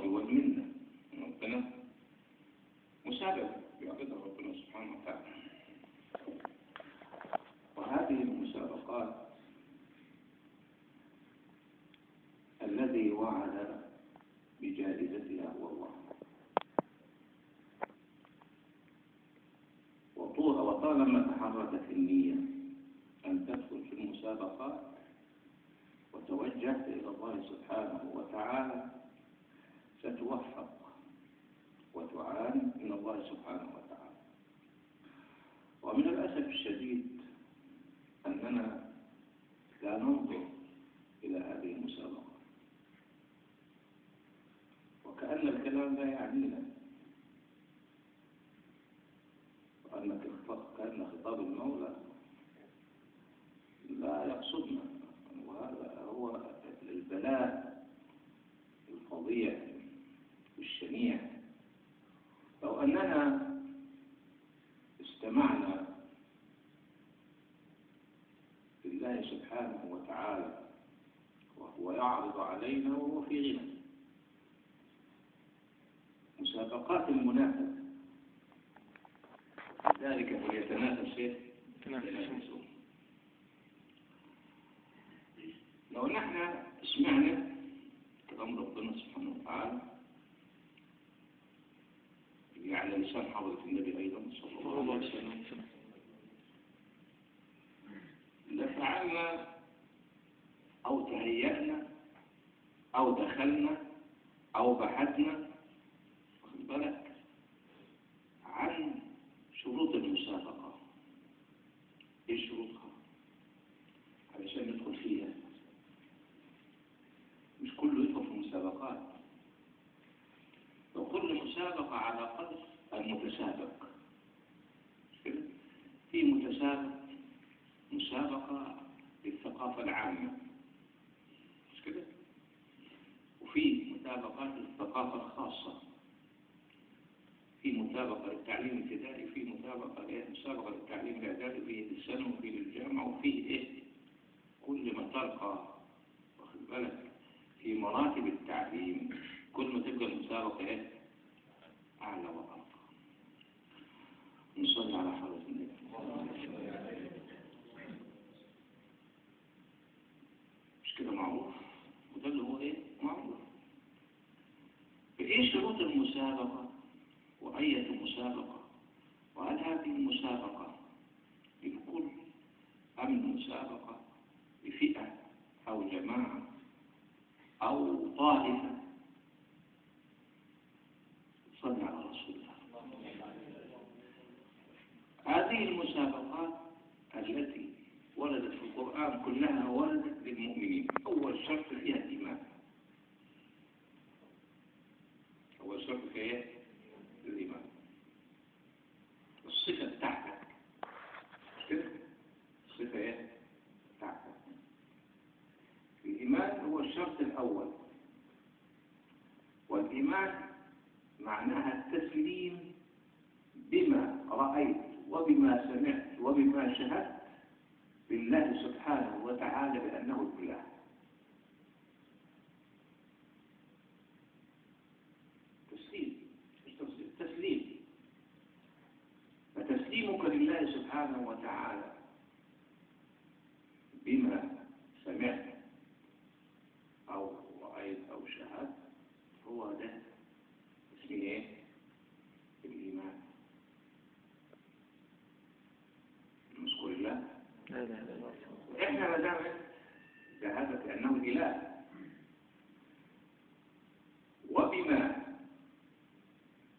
الله والمنة ربنا مسابقة يعقدها ربنا سبحانه وتعالى. وهذه المسابقات الذي وعد بجائزتها هو الله. وطالما تحركت النية أن تدخل في المسابقات وتوجهت إلى الله سبحانه وتعالى ستوفق وتعان من الله سبحانه وتعالى. ومن الأسف الشديد أننا لا ننظر إلى هذه المسابقة، وكأن الكلام لا يعنينا، كأن خطاب المولى لا يقصدنا. وهذا هو البلاء الفظيع والشنيع. لو أننا استمعنا لله سبحانه وتعالى وهو يعرض علينا وهو في غنى. مسابقات المنافسة ذلك فليتنافس يتنافسون. لو نحن سمعنا كلام ربنا سبحانه وتعالى على لسان حضرة النبي أيضا صلى الله عليه وسلم لفعلنا أو تهيأنا أو دخلنا أو بحثنا واخد بالك عن شروط المسابقة. إيش شروطها علشان ندخل فيها؟ مش كله يدخل في المسابقات. وكل مسابقة على قدر المتسابق. في مسابقة للثقافة العامة، مش كده؟ وفي مسابقات للثقافة الخاصة، في مسابقة للتعليم الابتدائي، في مسابقة للتعليم الإعدادي، في الثانوي، وفي الجامعة، وفي إيه؟ كل ما ترقى واخد بالك في مراتب التعليم كل ما تبقى المسابقة إيه؟ أعلى وأرقى. نصلي على حضرة النبي. مش كده معروف؟ وده اللي هو إيه؟ معروف. فإيه شروط المسابقة؟ وأية مسابقة؟ وهل هذه المسابقة للكل أم المسابقة لفئة أو جماعة أو طائفة؟ صلى على رسول الله. هذه المسابقات التي وردت في القرآن كلها وردت للمؤمنين. أول شرط فيها الإيمان. أول شرط فيها الإيمان. الصفة بتاعتك الصفة ايه بتاعتك. الإيمان هو الشرط الأول. والإيمان معناها التسليم بما رأيت وبما سمعت وبما شهدت بالله سبحانه وتعالى بأنه الإله. تسليم. فتسليمك لله سبحانه وتعالى بما سمعت أو رأيت أو شهدت هو ده اسمه ايه؟ الإيمان. نشكر الله. لا لا لا. وإحنا ما دام شهادة بأنه الإله وبما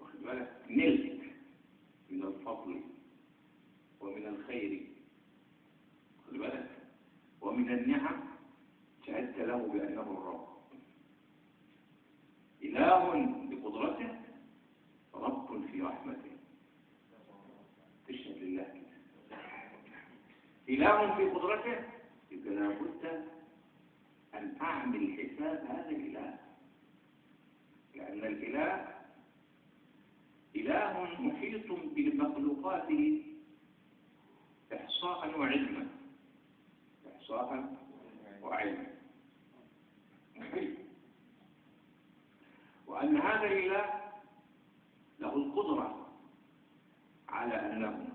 واخد بالك نلت من الفضل ومن الخير واخد بالك ومن النعم شهدت له بأنه الرب إله بقدرته رب في رحمته. تشهد لله كده إله في قدرته يبقى لابد أن أعمل حساب هذا الإله، لأن الإله إله محيط بمخلوقاته إحصاء وعلما. إحصاء وعلما محيط. وأن لأن هذا الإله له القدرة على أنه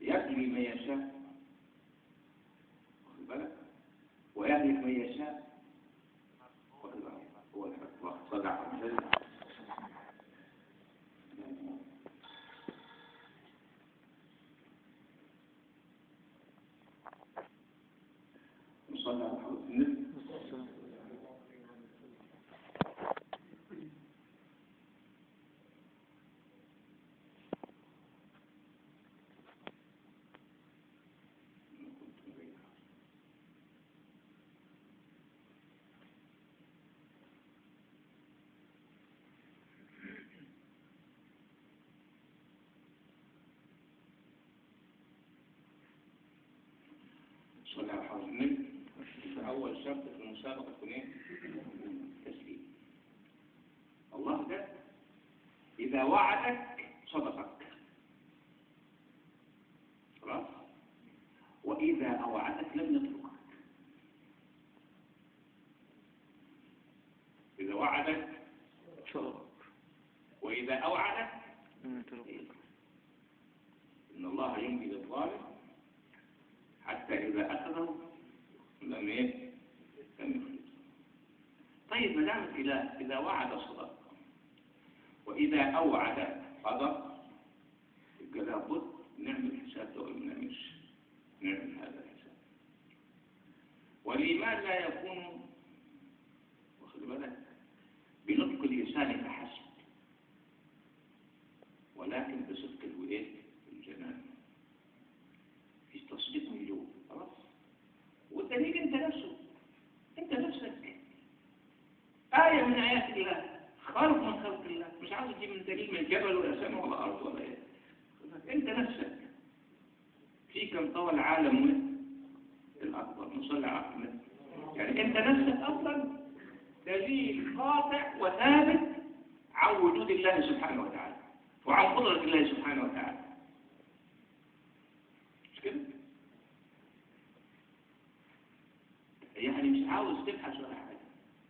يبني من يشاء ويهلك من يشاء هو الوقت صدع نصلي على حضرة النبي. صلى على حضرة النبي. أول شرط في المسابقة يكون إيه؟ تسليم. الله ده إذا وعدك صدقك، خلاص؟ وإذا أوعدك لم يتركك. إذا وعدك صدقك، وإذا أوعدك لم يتركك. إن الله يمضي للظالم حتى إذا أخذه لم يفلت. طيب ما دام الإله إذا وعد صدق وإذا أوعد صدق، يبقى لابد نعمل حساب ده ولا ما نعملش؟ نعمل هذا الحساب. والإيمان لا يكون واخد بالك بنطق اللسان فحسب، ولكن بصدق الجنان، في تصديق من جوه. خلاص؟ والدليل انت نفسك آية من آيات الله، خلق من خلق الله. مش عاوز تجيب من دليل من جبل ولا سماء ولا أرض ولا إيه. انت نفسك في كم طوى العالم الأكبر نصلي على النبي. يعني انت نفسك أصلا دليل قاطع وثابت عن وجود الله سبحانه وتعالى وعن قدرة الله سبحانه وتعالى. مش كده؟ يعني مش عاوز تبحث ولا حاجة،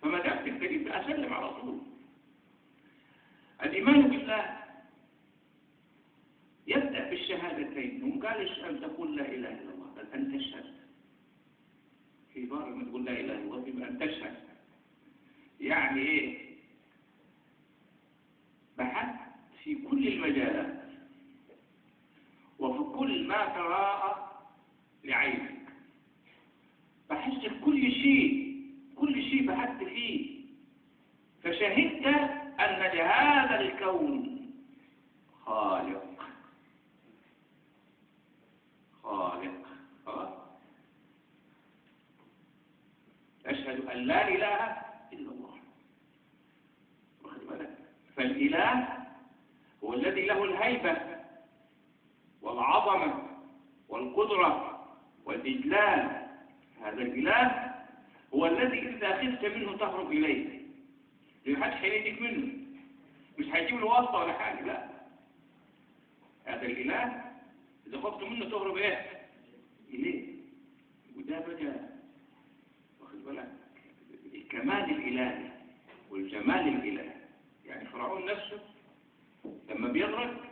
فما دام تكتب أسلم على طول. الإيمان بالله يبدأ بالشهادتين، وما قالش أن تقول لا إله إلا الله، بل أن تشهد. في بار ما تقول لا إله إلا الله يبقى أن تشهد. يعني إيه؟ بحث في كل المجالات وفي كل ما تراءى لعينك، بحثت في كل شيء بحثت فيه، فشهدت أن لهذا الكون خالق. أشهد أن لا إله إلا الله. واخد بالك؟ فالإله هو الذي له الهيبة والعظمة والقدرة والإجلال. هذا الإله هو الذي إذا خفت منه تهرب إليه، لمحدش هينجيك منه، مش هيجيب له واسطة ولا حاجة، لا. هذا الإله إذا خفت منه تهرب إليه. وده بقى واخد بالك الكمال الإلهي والجمال الإلهي. يعني فرعون نفسه لما بيغرق،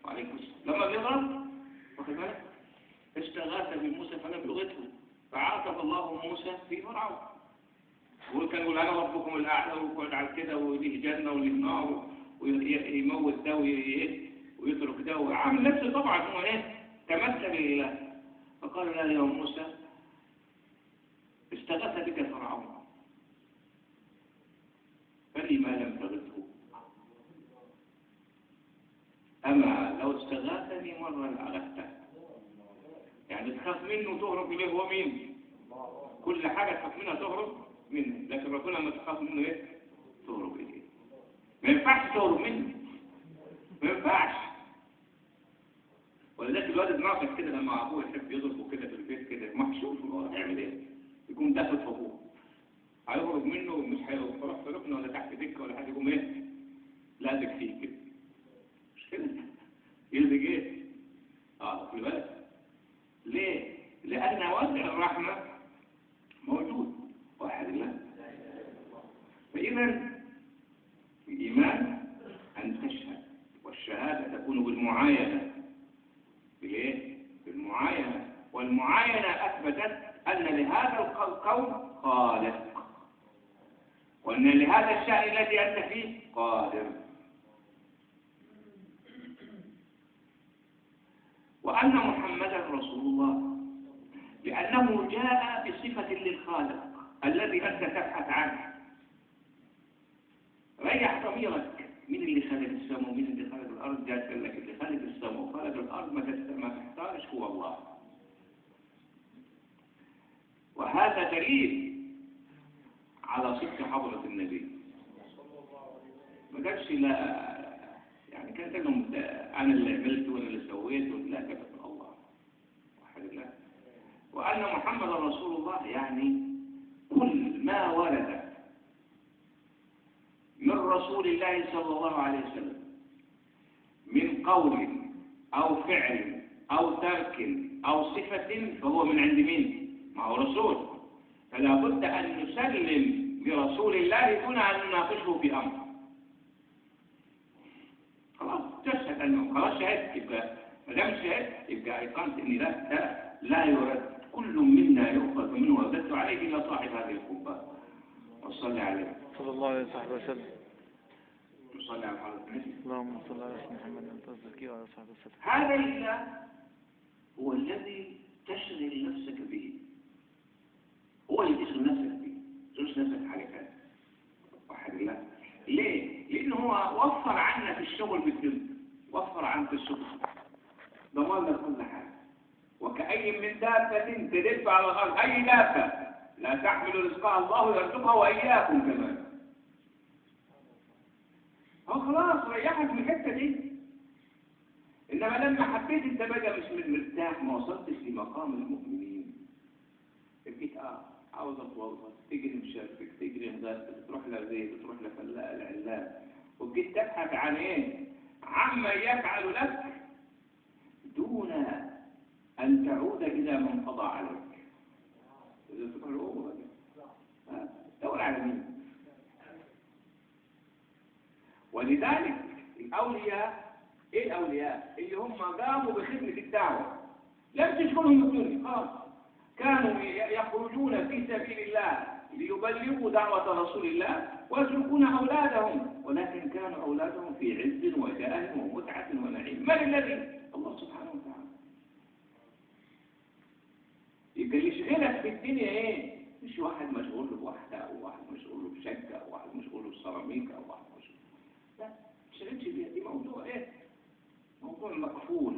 وعليكم السلام، لما بيغرق واخد بالك استغاث بموسى فلم يغثه، فعاتب الله موسى في فرعون. وكان يقول انا ربكم الاعلى ويقعد على كده وليه جنه وليه نار ويموت ده ويترك ده، وعامل نفسه طبعا هو تمثل لله. فقال لا يا موسى استغاث بك فرعون فلما لم تغثه؟ اما لو استغاثني مره لاغثته. يعني تخاف منه تهرب اليه، هو مين؟ كل حاجه تخاف منها تهرب منه، لكن ربنا ما تخاف منه تهرب اليه. ما ينفعش تهرب منه، ما ينفعش. ولذلك الواد ناقص كده لما ابوه يحب يضربه كده في البيت كده محشوف، هو هيعمل ايه؟ يكون داخل في ابوه، هيهرب منه مش هيروح في ركنه ولا تحت دكه ولا حاجه، يقوم لازق فيه كده، مش كده؟ يلزق خلي بالك. ليه؟ لأن واسع الرحمة موجود. واحد الله لهذا الكون خالق، وأن لهذا الشأن الذي أنت فيه قادر، وأن محمدا رسول الله لأنه جاء بصفة للخالق الذي أنت تبحث عنه. ريح ضميرك، مين اللي خلق السماء ومين اللي خلق الأرض؟ جاء قال لك اللي خلق السماء وخلق الأرض ما تحتاجش هو الله. وهذا دليل على صدق حضرة النبي. ما قالش لا، يعني كان لهم أنا اللي عملت وأنا اللي سويت، لا، كتب الله وحد الله. وأن محمد رسول الله يعني كل ما ورد من رسول الله صلى الله عليه وسلم من قول أو فعل أو ترك أو صفة فهو من عند مين؟ ما هو رسول، فلا بد أن نسلم لرسول الله دون أن نناقشه في أمر. خلاص تشهد أنه خلاص شهدت، يبقى ما دام شهدت يبقى أيقنت إن لا يرد، كل منا يؤخذ منه وردت عليه إلا صاحب هذه القبة. وصلي عليه صلى الله عليه وسلم. وصلي على حضرة النبي. اللهم صل على محمد وعلى وعلى صحبه وسلم. هذا الإله هو الذي تشغل نفسك به، هو اللي تشغل نفسك به، تشغل نفسك حاجة ثانية. وحد الله. ليه؟ لأنه هو وفر عنا في الشغل بالدنيا، وفر عنا في الشغل، ضمن لك كل حاجة. وكأي من دابة تدب على الأرض، أي دابة لا تحمل رزقها الله يرزقها وإياكم كمان. هو خلاص ريحك من الحتة دي. إنما لما حبيت أنت بقى مش من مرتاح، ما وصلتش لمقام المؤمنين، بقيت عاوز اتوظف، تجري مشاركك، تجري مدرسة، تروح لغير، تروح لفلاق العلام، وبقيت تبحث عن ايه؟ عما يفعل لك دون ان تعود الى من قضى عليك. اذا تروح له دور على مين؟ ولذلك الاولياء، ايه الاولياء؟ اللي هم قاموا بخدمة الدعوة، لم تشغلهم الدنيا خلاص، كانوا يخرجون في سبيل الله ليبلغوا دعوة رسول الله ويتركون أولادهم، ولكن كانوا أولادهم في عز وجاه ومتعة ونعيم. من الذي؟ الله سبحانه وتعالى. يبقى يشغلك في الدنيا ايه؟ مش واحد مشغول بوحدة أو واحد مشغول بشقة أو واحد مشغول بسيراميك أو واحد مشغول، لا، ما تشغلش بيها، دي موضوع ايه؟ موضوع مقفول.